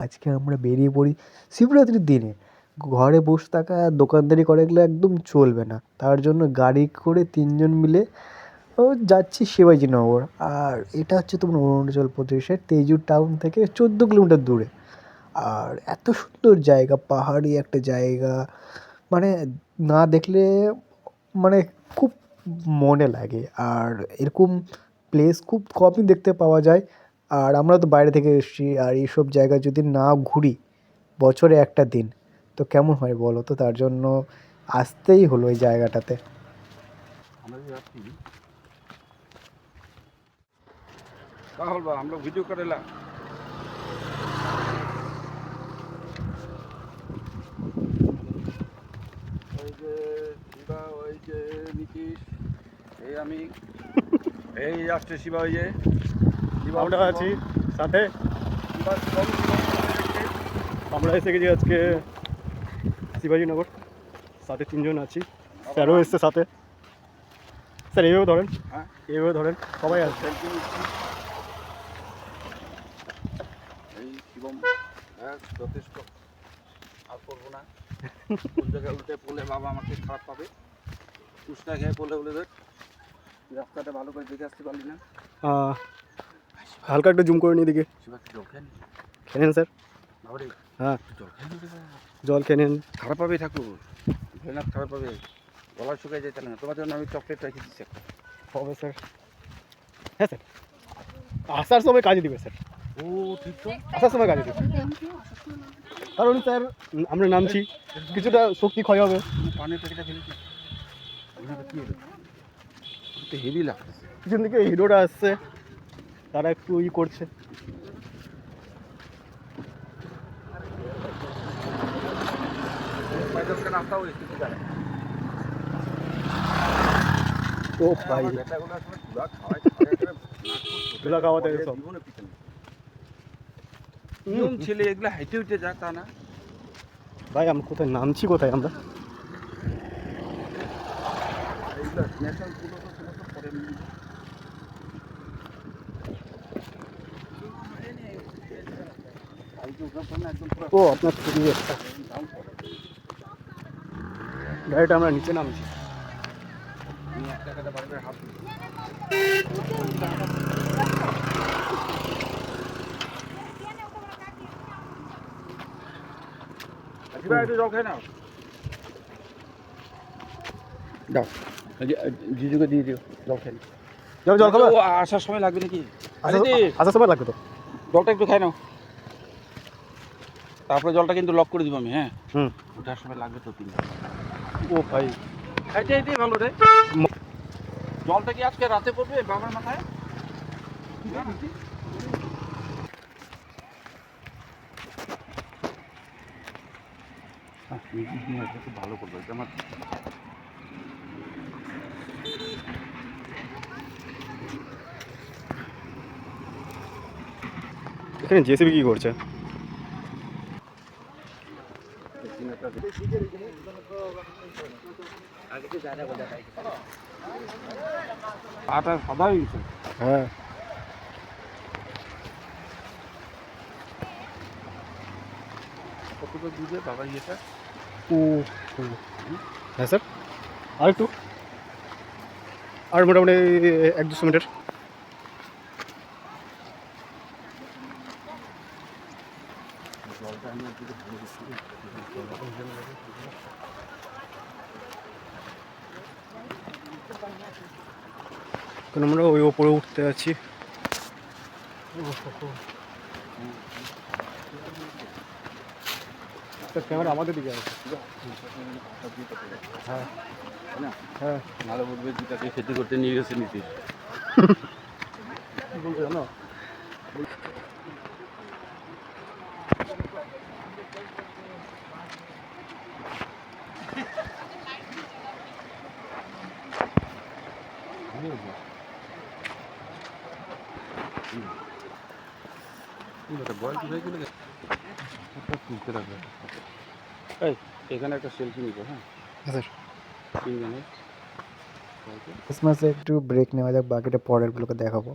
আজকে আমরা বেরিয়ে পড়ি শিবরাত্রির দিনে। ঘরে বসে থাকা দোকানদারি করা এগুলো একদম চলবে না। তার জন্য গাড়ি করে ৩ জন মিলে যাচ্ছি শিবাজীনগর। আর এটা হচ্ছে তোমার অরুণাচল প্রদেশের তেজু টাউন থেকে ১৪ কিলোমিটার দূরে। আর এত সুন্দর জায়গা, পাহাড়ি একটা জায়গা, মানে না দেখলে মানে খুব মনে লাগে। আর এরকম প্লেস খুব কমই দেখতে পাওয়া যায়। আর আমরা তো বাইরে থেকে এসেছি, আর এইসব জায়গা যদি না ঘুরি বছরে একটা দিন, তো কেমন হয় বলো তো? তার জন্য আসতেই হলো এই জায়গাটাতে। আমরা যে যাচ্ছি রাহুল বা আমরা ভিডিও করেলা ওই যে শিবা, ওই যে নীতিশ, এই আমি, এই আসছে শিবা, ওই যে আমরা আছি সাথে। শিবা শিবম আমরা এসে গেছি আজকে শিবাজীনগর, সাথে ৩ জন আছি। স্যারও এসছে সাথে। স্যার এইভাবে ধরেন, হ্যাঁ এইভাবে ধরেন, সবাই আসছে। সেলফি নিচ্ছি। এই শিবম যথেষ্ট, আর করবো না। কোন জায়গায় উল্টে পড়লে বাবা আমাকে খারাপ পাবে। কুসটা খেয়ে পড়লে বলে দেখ, রাস্তাটা ভালো করে দেখে আসতে পারলি না। হালকা একটু জুম করে নিয়ে দিকে শিবা কি জল খেয়ে খেয়ে নেন স্যার। বাবারে, হ্যাঁ, জল খেয়ে নিতে জল খেয়ে নেন। খারাপ পাবে ঠাকুর, ভয়ানক খারাপ পাবে, গলা শুকিয়ে যায়। তাহলে না, তোমার জন্য আমি চকলেট রেখে দিচ্ছি একটা। হবে স্যার। হ্যাঁ স্যার, আসার সময় কাজে দিবে স্যার। ও ঠিক তো, আসার সময় কাজে দিবে, কারণ স্যার আমরা নামছি, কিছুটা শক্তি ক্ষয় হবে। পানের প্যাকেটটা ফেলেছি, কি হলো? তো হেভি লাগতেছে। পিছন দিকে হিরোরা আসছে, তারা একটু করছে। নাস্তা হয়েছে ও ভাই, ধুলা খাওয়াতে সব ছেলে এগুলো হাইটে উঠে যাক তা না। ভাই আমরা কোথায় নামছি, কোথায় আমরা? এইগুলো ন্যাশনাল পুরো তো সমস্ত পরে ও আপনার ছবি একটা গাড়িটা আমরা নিচে নামছি। জল খাই নাও, দাও জিজুকে দিয়ে দিও, জল খাই নাও। জল খাবে? আসার সময় লাগবে নাকি? আসার সময় লাগবে তো। জলটা একটু খাই নাও, তারপরে জলটা কিন্তু লক করে দিব আমি। হ্যাঁ, হুম, ওঠার সময় লাগবে তো 3। ও ভাই, খাইতে খাইতে ভালো রে। জলটা কি আজকে রাতে পড়বে বাবার মাথায়? ভালো করবে আমার। এখানে জেসিবি কি করছে? পাটা সাদা হয়ে গেছে। হ্যাঁ, কতটা দুধে বাবা ইয়েটা? ও হ্যাঁ স্যার, আর একটু, আর মোটামুটি ১-২০০ মিটার। জলটা আমি একদিকে ভালো দিচ্ছি। এখন আমরা ওই ওপরে উঠতে আছি। ক্যামেরা আমাদের দিকে আছে। হ্যাঁ হ্যাঁ, নালে বলবে যেটাকে খেতে করতে নিয়ে গেছে নীতিশ। কি বলতে জানো? বয়স হয়ে গেলে তুলতে রাখবে। এই এখানে একটা সেলফি নিব। হ্যাঁ স্যার, 3 জনের। ক্রিসমাসে একটু ব্রেক নেওয়া যাক, বাকিটা পরের গুলোকে দেখাবো।